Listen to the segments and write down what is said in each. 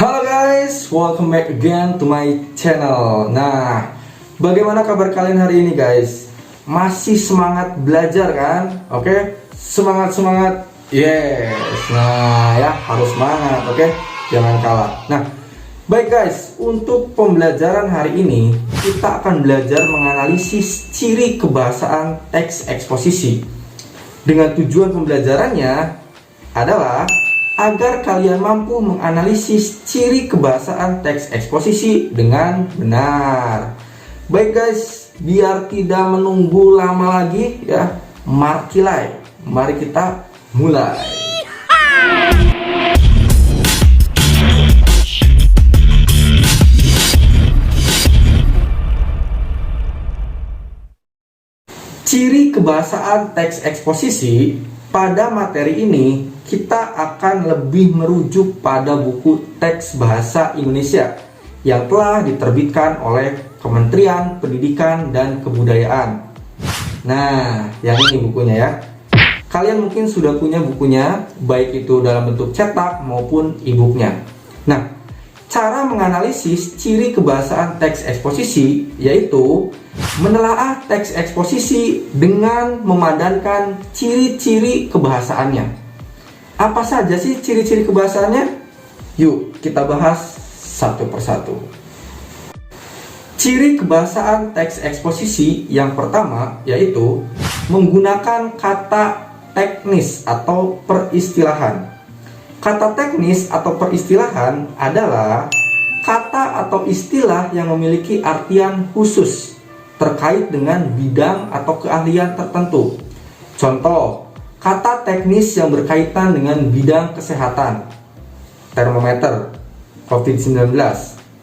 Halo guys, welcome back again to my channel. Nah, bagaimana kabar kalian hari ini guys? Masih semangat belajar kan? Oke, semangat. Yes. Nah ya, harus semangat, oke? Jangan kalah. Nah, baik guys, untuk pembelajaran hari ini kita akan belajar menganalisis ciri kebahasaan teks eksposisi. Dengan tujuan pembelajarannya adalah agar kalian mampu menganalisis ciri kebahasaan teks eksposisi dengan benar. Baik guys, biar tidak menunggu lama lagi ya, mari kita mulai. Ciri kebahasaan teks eksposisi. Pada materi ini kita akan lebih merujuk pada buku teks bahasa Indonesia yang telah diterbitkan oleh Kementerian Pendidikan dan Kebudayaan. Nah, yang ini bukunya ya. Kalian mungkin sudah punya bukunya, baik itu dalam bentuk cetak maupun e-booknya. Nah, cara menganalisis ciri kebahasaan teks eksposisi yaitu menelaah teks eksposisi dengan memadankan ciri-ciri kebahasaannya. Apa saja sih ciri-ciri kebahasaannya? Yuk kita bahas satu persatu. Ciri kebahasaan teks eksposisi yang pertama yaitu menggunakan kata teknis atau peristilahan. Kata teknis atau peristilahan adalah kata atau istilah yang memiliki artian khusus terkait dengan bidang atau keahlian tertentu. Contoh, kata teknis yang berkaitan dengan bidang kesehatan, termometer, COVID-19,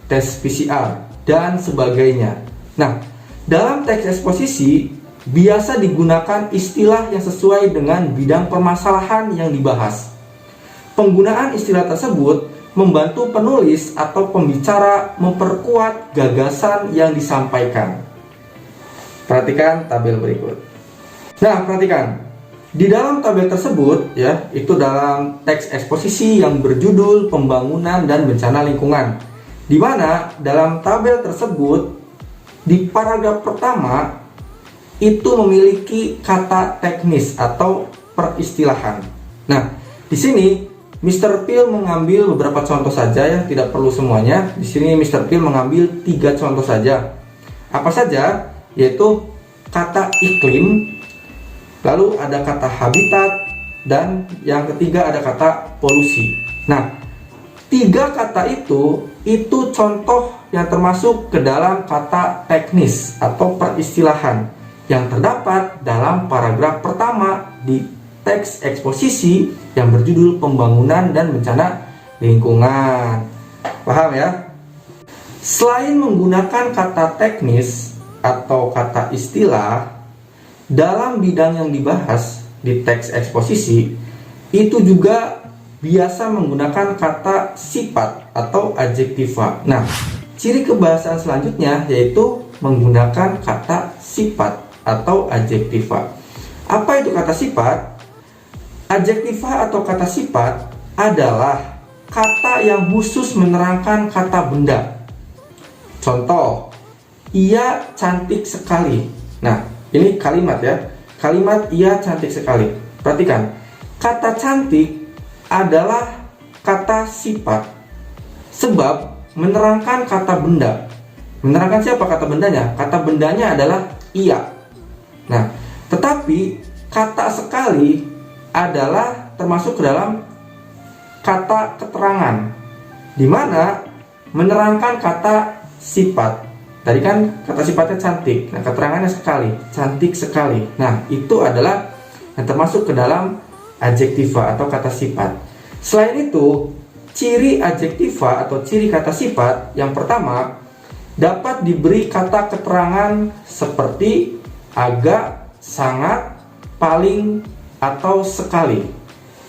tes PCR, dan sebagainya. Nah, dalam teks eksposisi biasa digunakan istilah yang sesuai dengan bidang permasalahan yang dibahas. Penggunaan istilah tersebut membantu penulis atau pembicara memperkuat gagasan yang disampaikan. Perhatikan tabel berikut. Nah, perhatikan. Di dalam tabel tersebut ya, itu dalam teks eksposisi yang berjudul Pembangunan dan Bencana Lingkungan. Di mana dalam tabel tersebut di paragraf pertama itu memiliki kata teknis atau peristilahan. Nah, di sini Mr. Phil mengambil beberapa contoh saja ya, tidak perlu semuanya. Di sini Mr. Phil mengambil 3 contoh saja. Apa saja? Yaitu kata iklim, lalu ada kata habitat, dan yang ketiga ada kata polusi. Nah, 3 kata itu contoh yang termasuk ke dalam kata teknis atau peristilahan yang terdapat dalam paragraf pertama di teks eksposisi yang berjudul Pembangunan dan Bencana Lingkungan. Paham ya? Selain menggunakan kata teknis atau kata istilah dalam bidang yang dibahas di teks eksposisi, itu juga biasa menggunakan kata sifat atau adjektiva. Nah, ciri kebahasaan selanjutnya yaitu menggunakan kata sifat atau adjektiva. Apa itu kata sifat? Adjektiva atau kata sifat adalah kata yang khusus menerangkan kata benda. Contoh, ia cantik sekali. Nah, ini kalimat ya. Kalimat ia cantik sekali. Perhatikan, kata cantik adalah kata sifat. Sebab menerangkan kata benda. Menerangkan siapa kata bendanya? Kata bendanya adalah ia. Nah, tetapi kata sekali adalah termasuk ke dalam kata keterangan, di mana menerangkan kata sifat. Tadi kan kata sifatnya cantik, nah keterangannya sekali, cantik sekali. Nah, itu adalah yang termasuk ke dalam adjektiva atau kata sifat. Selain itu, ciri adjektiva atau ciri kata sifat yang pertama dapat diberi kata keterangan seperti agak, sangat, paling, atau sekali.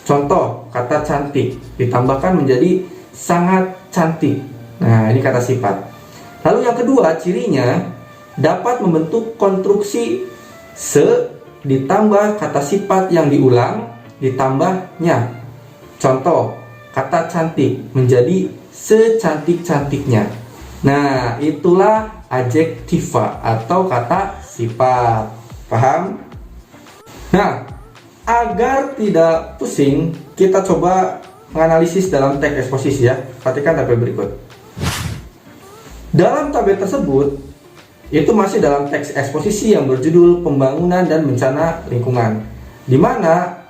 Contoh, kata cantik ditambahkan menjadi sangat cantik. Nah, ini kata sifat. Lalu yang kedua, cirinya dapat membentuk konstruksi se ditambah kata sifat yang diulang ditambahnya. Contoh, kata cantik menjadi secantik-cantiknya. Nah, itulah adjektiva atau kata sifat. Paham? Nah, agar tidak pusing, kita coba menganalisis dalam teks eksposisi ya. Perhatikan tabel berikut. Dalam tabel tersebut, itu masih dalam teks eksposisi yang berjudul Pembangunan dan Bencana Lingkungan, di mana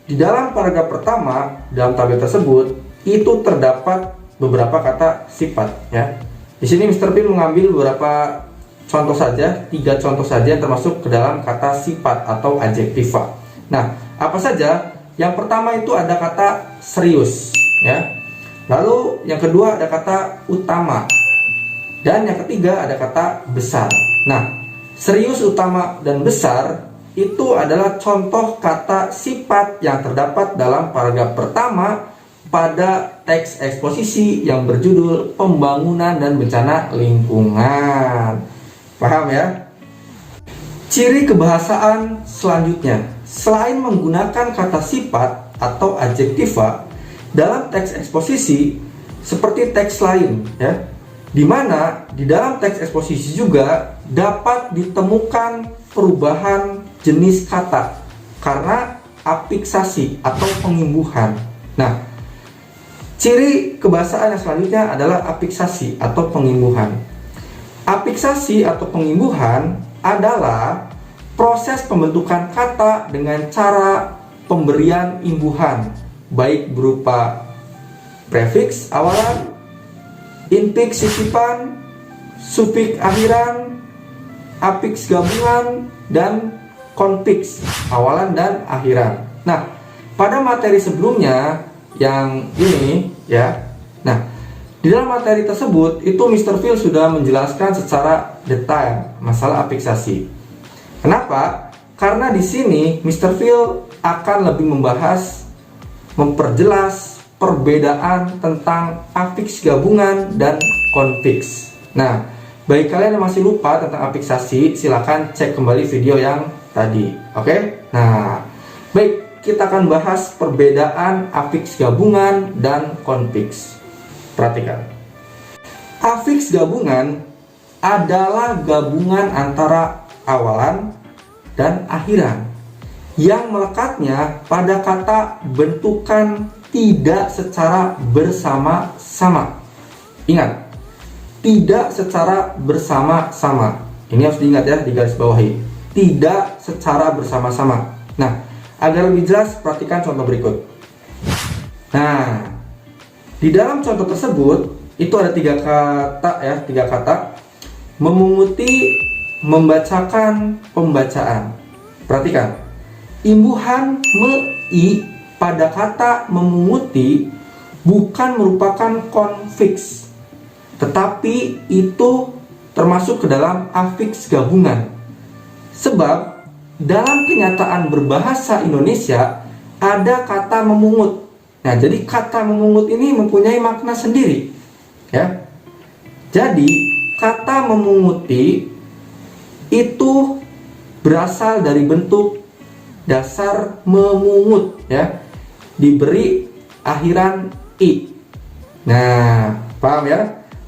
di dalam paragraf pertama dalam tabel tersebut itu terdapat beberapa kata sifat ya. Di sini Mr. Pin mengambil beberapa contoh saja, 3 contoh saja yang termasuk ke dalam kata sifat atau adjektiva. Nah, apa saja? Yang pertama itu ada kata serius ya. Lalu yang kedua ada kata utama. Dan yang ketiga ada kata besar. Nah, serius, utama, dan besar itu adalah contoh kata sifat yang terdapat dalam paragraf pertama pada teks eksposisi yang berjudul Pembangunan dan Bencana Lingkungan. Paham ya? Ciri kebahasaan selanjutnya, selain menggunakan kata sifat atau adjektiva dalam teks eksposisi seperti teks lain ya, di mana di dalam teks eksposisi juga dapat ditemukan perubahan jenis kata karena afiksasi atau pengimbuhan. Nah, ciri kebahasaan yang selanjutnya adalah afiksasi atau pengimbuhan. Afiksasi atau pengimbuhan adalah proses pembentukan kata dengan cara pemberian imbuhan, baik berupa prefiks awalan, infiks sisipan, sufiks akhiran, afiks gabungan, dan konfiks awalan dan akhiran. Nah, pada materi sebelumnya yang ini ya. Nah, di dalam materi tersebut itu Mr. Phil sudah menjelaskan secara detail masalah afiksasi. Kenapa? Karena di sini Mr. Phil akan lebih membahas, memperjelas perbedaan tentang afiks gabungan dan konfiks. Nah, bagi kalian yang masih lupa tentang afiksasi, silakan cek kembali video yang tadi. Oke? Nah, baik. Kita akan bahas perbedaan afiks gabungan dan konfiks. Perhatikan. Afiks gabungan adalah gabungan antara awalan dan akhiran yang melekatnya pada kata bentukan tidak secara bersama-sama. Ingat, tidak secara bersama-sama. Ini harus diingat ya, digarisbawahi. Tidak secara bersama-sama. Nah, agar lebih jelas, perhatikan contoh berikut. Nah, di dalam contoh tersebut itu ada 3 kata ya, 3 kata: memunguti, membacakan, pembacaan. Perhatikan, imbuhan me-i pada kata memunguti bukan merupakan konfiks, tetapi itu termasuk ke dalam afiks gabungan. Sebab dalam kenyataan berbahasa Indonesia ada kata memungut. Nah, jadi kata memungut ini mempunyai makna sendiri ya. Jadi kata memunguti itu berasal dari bentuk dasar memungut ya, diberi akhiran i. Nah, paham ya?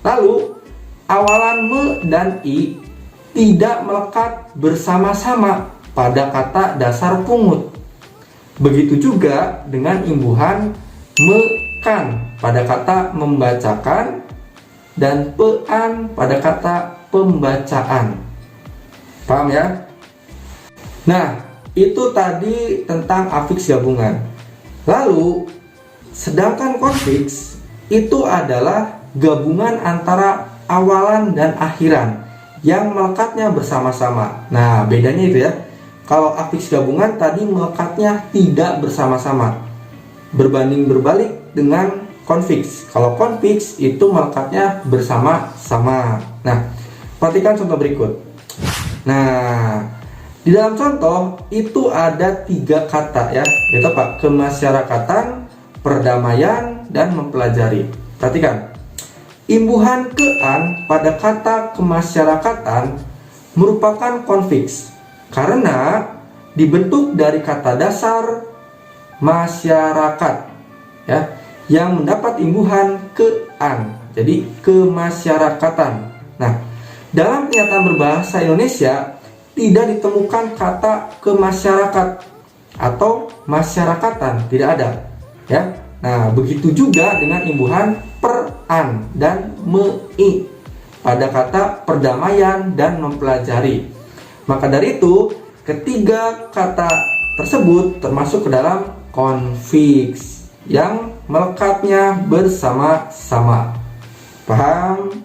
Lalu awalan me dan i tidak melekat bersama-sama pada kata dasar pungut. Begitu juga dengan imbuhan mekan pada kata membacakan dan pean pada kata pembacaan. Paham ya? Nah, itu tadi tentang afiks gabungan. Lalu, sedangkan konfiks itu adalah gabungan antara awalan dan akhiran yang melekatnya bersama-sama. Nah, bedanya itu ya. Kalau afiks gabungan tadi melekatnya tidak bersama-sama, berbanding berbalik dengan konfiks. Kalau konfiks itu melekatnya bersama-sama. Nah, perhatikan contoh berikut. Nah, di dalam contoh itu ada 3 kata ya, yaitu apa? Kemasyarakatan, perdamaian, dan mempelajari. Perhatikan, imbuhan kean pada kata kemasyarakatan merupakan konfiks karena dibentuk dari kata dasar masyarakat ya, yang mendapat imbuhan ke an. Jadi kemasyarakatan. Nah, dalam pernyataan berbahasa Indonesia tidak ditemukan kata kemasyarakat atau masyarakatan, tidak ada, ya. Nah, begitu juga dengan imbuhan per-an dan me-i pada kata perdamaian dan mempelajari. Maka dari itu, ketiga kata tersebut termasuk ke dalam konfiks yang melekatnya bersama-sama. Paham?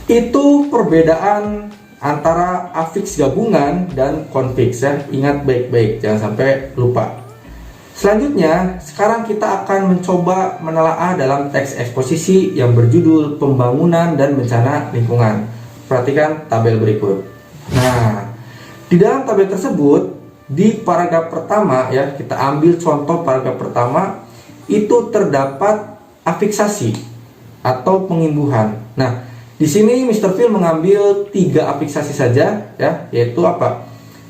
Itu perbedaan antara afiks gabungan dan konfiks, ya. Ingat baik-baik, jangan sampai lupa. Selanjutnya, sekarang kita akan mencoba menelaah dalam teks eksposisi yang berjudul Pembangunan dan Bencana Lingkungan. Perhatikan tabel berikut. Nah, di dalam tabel tersebut, di paragraf pertama, ya, kita ambil contoh paragraf pertama, itu terdapat afiksasi atau pengimbuhan. Nah, di sini Mr. Phil mengambil 3 afiksasi saja, ya, yaitu apa?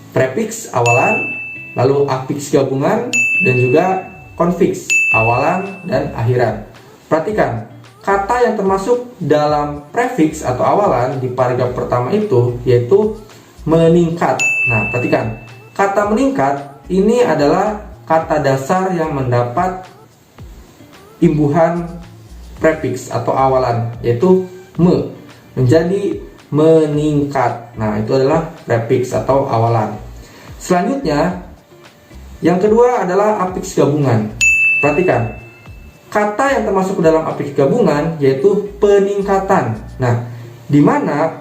Prefiks awalan, lalu afiks gabungan, dan juga konfiks awalan dan akhiran. Perhatikan, kata yang termasuk dalam prefiks atau awalan di paragraf pertama itu yaitu meningkat. Nah, perhatikan, kata meningkat ini adalah kata dasar yang mendapat imbuhan prefiks atau awalan, yaitu me, menjadi meningkat. Nah, itu adalah prefiks atau awalan. Selanjutnya, yang kedua adalah afiks gabungan. Perhatikan, kata yang termasuk ke dalam afiks gabungan yaitu peningkatan. Nah, di mana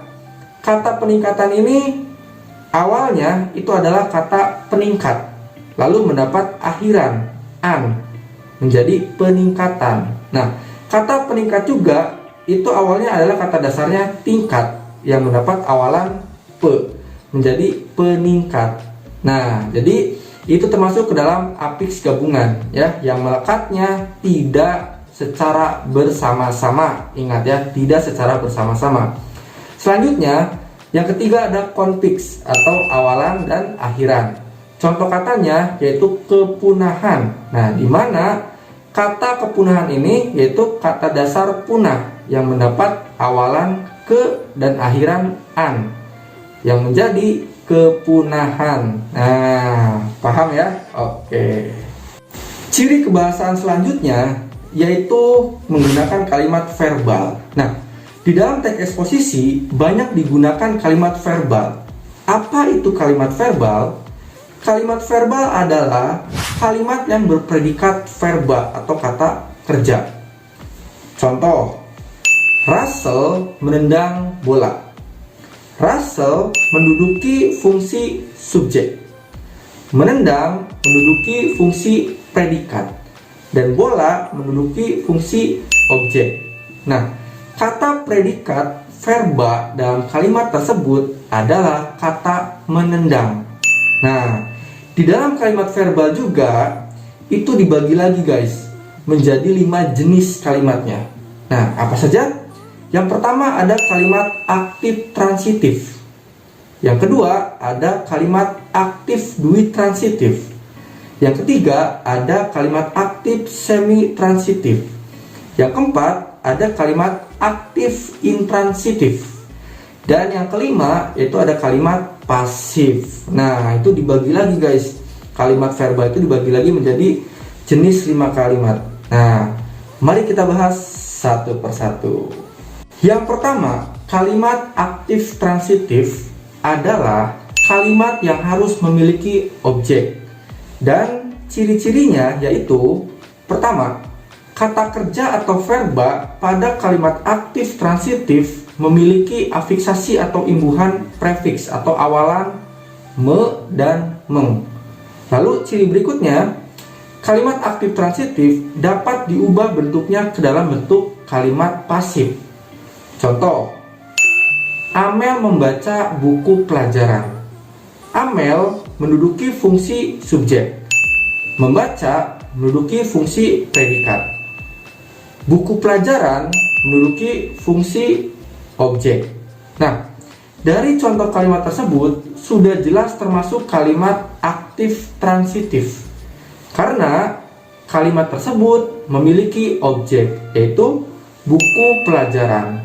kata peningkatan ini awalnya itu adalah kata peningkat, lalu mendapat akhiran an, menjadi peningkatan. Nah, kata peningkat juga itu awalnya adalah kata dasarnya tingkat yang mendapat awalan pe, menjadi peningkat. Nah, jadi itu termasuk ke dalam afiks gabungan, ya, yang melekatnya tidak secara bersama-sama. Ingat, ya, tidak secara bersama-sama. Selanjutnya, yang ketiga ada konfiks atau awalan dan akhiran. Contoh katanya yaitu kepunahan. Nah, di mana kata kepunahan ini yaitu kata dasar punah yang mendapat awalan ke dan akhiran an, yang menjadi kepunahan. Nah, paham, ya? Oke. Ciri kebahasaan selanjutnya yaitu menggunakan kalimat verbal. Nah, di dalam teks eksposisi banyak digunakan kalimat verbal. Apa itu kalimat verbal? Kalimat verbal adalah kalimat yang berpredikat verba atau kata kerja. Contoh, Russell menendang bola. Russell menduduki fungsi subjek. Menendang menduduki fungsi predikat. Dan bola menduduki fungsi objek. Nah, kata predikat verba dalam kalimat tersebut adalah kata menendang. Nah, di dalam kalimat verbal juga itu dibagi lagi, guys, menjadi 5 jenis kalimatnya. Nah, apa saja? Yang pertama ada kalimat aktif transitif. Yang kedua ada kalimat aktif dui transitif. Yang ketiga ada kalimat aktif semi transitif. Yang keempat ada kalimat aktif intransitif. Dan yang kelima itu ada kalimat pasif. Nah, itu dibagi lagi, guys. Kalimat verbal itu dibagi lagi menjadi jenis 5 kalimat. Nah, mari kita bahas satu persatu. Yang pertama, kalimat aktif transitif adalah kalimat yang harus memiliki objek. Dan ciri-cirinya yaitu, pertama, kata kerja atau verba pada kalimat aktif transitif memiliki afiksasi atau imbuhan prefiks atau awalan me dan meng. Lalu ciri berikutnya, kalimat aktif transitif dapat diubah bentuknya ke dalam bentuk kalimat pasif. Contoh, Amel membaca buku pelajaran. Amel menduduki fungsi subjek. Membaca menduduki fungsi predikat. Buku pelajaran menduduki fungsi objek. Nah, dari contoh kalimat tersebut sudah jelas termasuk kalimat aktif transitif. Karena kalimat tersebut memiliki objek, yaitu buku pelajaran.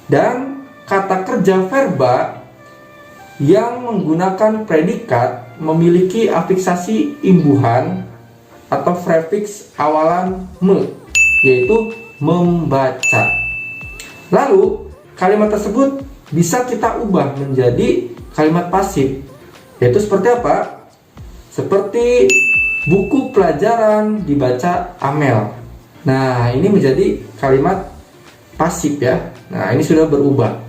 Dan kata kerja verba yang menggunakan predikat memiliki afiksasi imbuhan atau prefiks awalan me, yaitu membaca. Lalu kalimat tersebut bisa kita ubah menjadi kalimat pasif, yaitu seperti apa? Seperti buku pelajaran dibaca Amel. Nah, ini menjadi kalimat pasif ya. Nah, ini sudah berubah.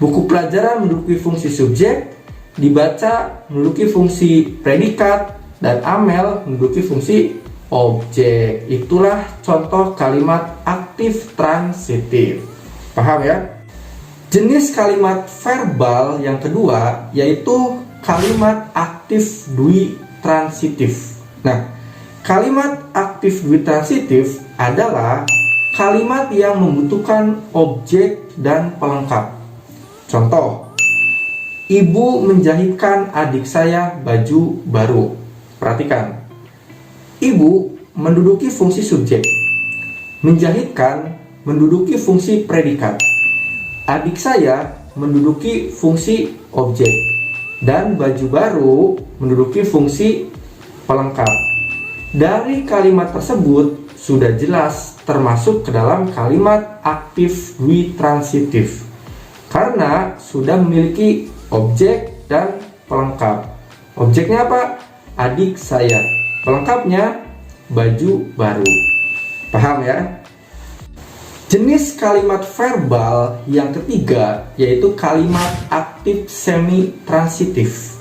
Buku pelajaran menduduki fungsi subjek, dibaca menduduki fungsi predikat, dan Amel menduduki fungsi objek. Itulah contoh kalimat aktif transitif. Paham ya? Jenis kalimat verbal yang kedua yaitu kalimat aktif dwi transitif. Nah, kalimat aktif dwi transitif adalah kalimat yang membutuhkan objek dan pelengkap. Contoh, ibu menjahitkan adik saya baju baru. Perhatikan, ibu menduduki fungsi subjek, menjahitkan menduduki fungsi predikat, adik saya menduduki fungsi objek, dan baju baru menduduki fungsi pelengkap. Dari kalimat tersebut sudah jelas termasuk ke dalam kalimat aktif dwi transitif karena sudah memiliki objek dan pelengkap. Objeknya apa? Adik saya. Pelengkapnya baju baru. Paham ya? Jenis kalimat verbal yang ketiga yaitu kalimat aktif semi-transitif.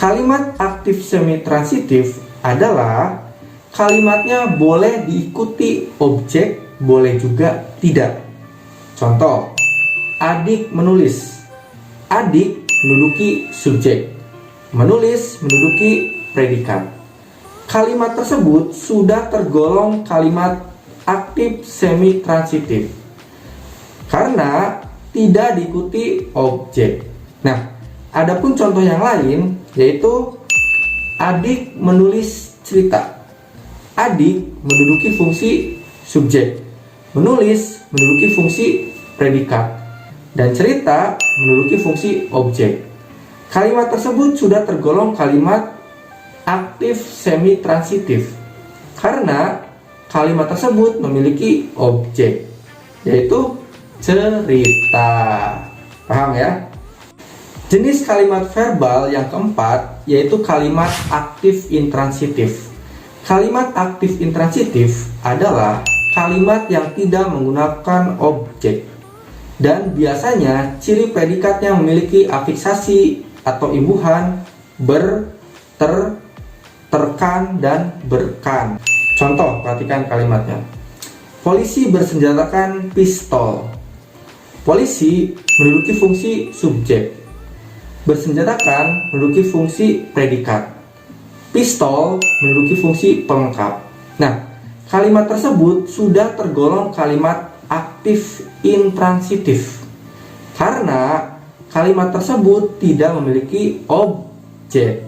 Kalimat aktif semi-transitif adalah kalimatnya boleh diikuti objek, boleh juga tidak. Contoh, adik menulis. Adik menduduki subjek, menulis menduduki predikat. Kalimat tersebut sudah tergolong kalimat aktif semi-transitif karena tidak diikuti objek. Nah, adapun contoh yang lain yaitu adik menulis cerita. Adik menduduki fungsi subjek, menulis menduduki fungsi predikat, dan cerita menduduki fungsi objek. Kalimat tersebut sudah tergolong kalimat aktif semi-transitif karena kalimat tersebut memiliki objek, yaitu cerita. Paham ya? Jenis kalimat verbal yang keempat yaitu kalimat aktif intransitif. Kalimat aktif intransitif adalah kalimat yang tidak menggunakan objek dan biasanya ciri predikatnya memiliki afiksasi atau imbuhan ber, ter, terkan, dan berkan. Contoh, perhatikan kalimatnya. Polisi bersenjatakan pistol. Polisi menduduki fungsi subjek. Bersenjatakan menduduki fungsi predikat. Pistol menduduki fungsi pelengkap. Nah, kalimat tersebut sudah tergolong kalimat aktif intransitif karena kalimat tersebut tidak memiliki objek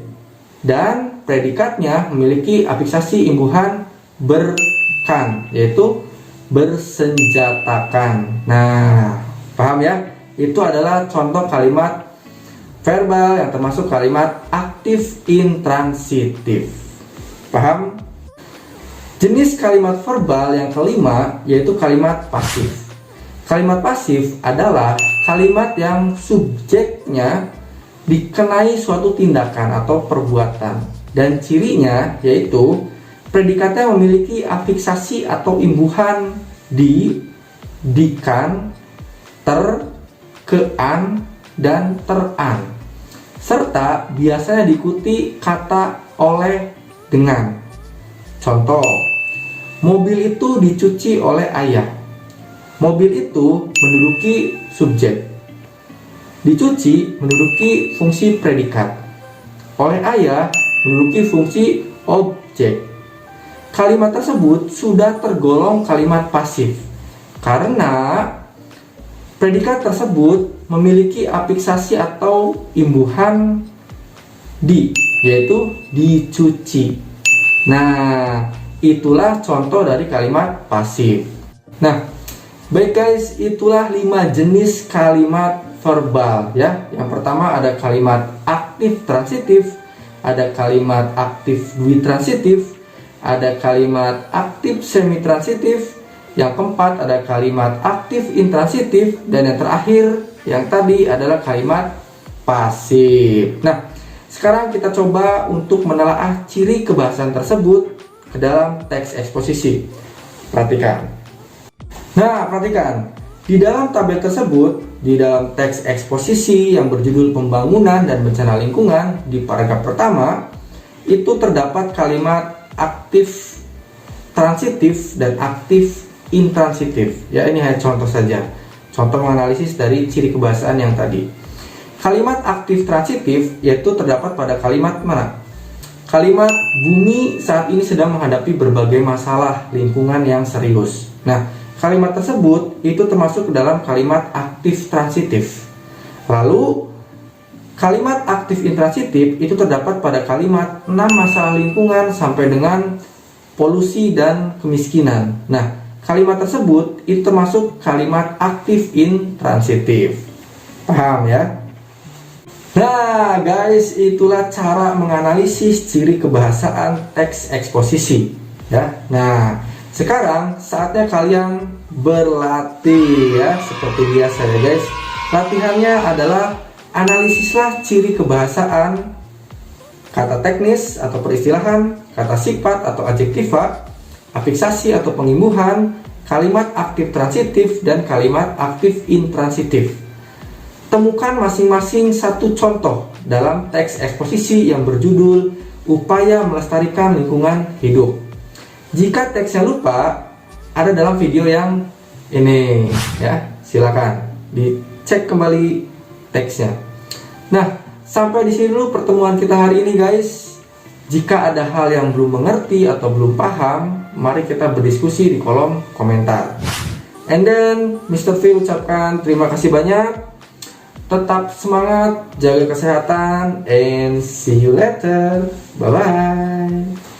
dan predikatnya memiliki afiksasi imbuhan berkan, yaitu bersenjatakan. Nah, paham ya? Itu adalah contoh kalimat verbal yang termasuk kalimat aktif intransitif. Paham? Jenis kalimat verbal yang kelima yaitu kalimat pasif. Kalimat pasif adalah kalimat yang subjeknya dikenai suatu tindakan atau perbuatan dan cirinya yaitu predikatnya memiliki afiksasi atau imbuhan di, dikan, ter, kean, dan teran serta biasanya diikuti kata oleh dengan. Contoh, mobil itu dicuci oleh ayah. Mobil itu menduduki subjek. Dicuci menduduki fungsi predikat. Oleh ayah menduduki fungsi objek. Kalimat tersebut sudah tergolong kalimat pasif karena predikat tersebut memiliki afiksasi atau imbuhan di, yaitu dicuci. Nah, itulah contoh dari kalimat pasif. Nah, Baik guys, itulah 5 jenis kalimat verbal ya. Yang pertama ada kalimat aktif transitif, ada kalimat aktif dwi transitif, ada kalimat aktif semi transitif, yang keempat ada kalimat aktif intransitif, dan yang terakhir yang tadi adalah kalimat pasif. Nah, sekarang kita coba untuk menelaah ciri kebahasaan tersebut ke dalam teks eksposisi. Perhatikan. Nah, perhatikan. Di dalam tabel tersebut, di dalam teks eksposisi yang berjudul Pembangunan dan Bencana Lingkungan, di paragraf pertama, itu terdapat kalimat aktif transitif dan aktif intransitif. Ya, ini hanya contoh saja. Contoh menganalisis dari ciri kebahasaan yang tadi. Kalimat aktif transitif yaitu terdapat pada kalimat mana? Kalimat bumi saat ini sedang menghadapi berbagai masalah lingkungan yang serius. Nah, kalimat tersebut itu termasuk ke dalam kalimat aktif transitif. Lalu kalimat aktif intransitif itu terdapat pada kalimat 6 masalah lingkungan sampai dengan polusi dan kemiskinan. Nah, kalimat tersebut itu termasuk kalimat aktif intransitif. Paham ya? Nah guys, itulah cara menganalisis ciri kebahasaan teks eksposisi ya. Nah, sekarang saatnya kalian berlatih ya, seperti biasa ya guys. Latihannya adalah analisislah ciri kebahasaan kata teknis atau peristilahan, kata sifat atau adjektiva, afiksasi atau pengimbuhan, kalimat aktif transitif, dan kalimat aktif intransitif. Temukan masing-masing satu contoh dalam teks eksposisi yang berjudul Upaya Melestarikan Lingkungan Hidup. Jika teksnya lupa, ada dalam video yang ini ya, silakan dicek kembali teksnya. Nah, sampai di sini dulu pertemuan kita hari ini guys. Jika ada hal yang belum mengerti atau belum paham, mari kita berdiskusi di kolom komentar. And then Mr. V ucapkan terima kasih banyak. Tetap semangat, jaga kesehatan, and see you later. Bye-bye.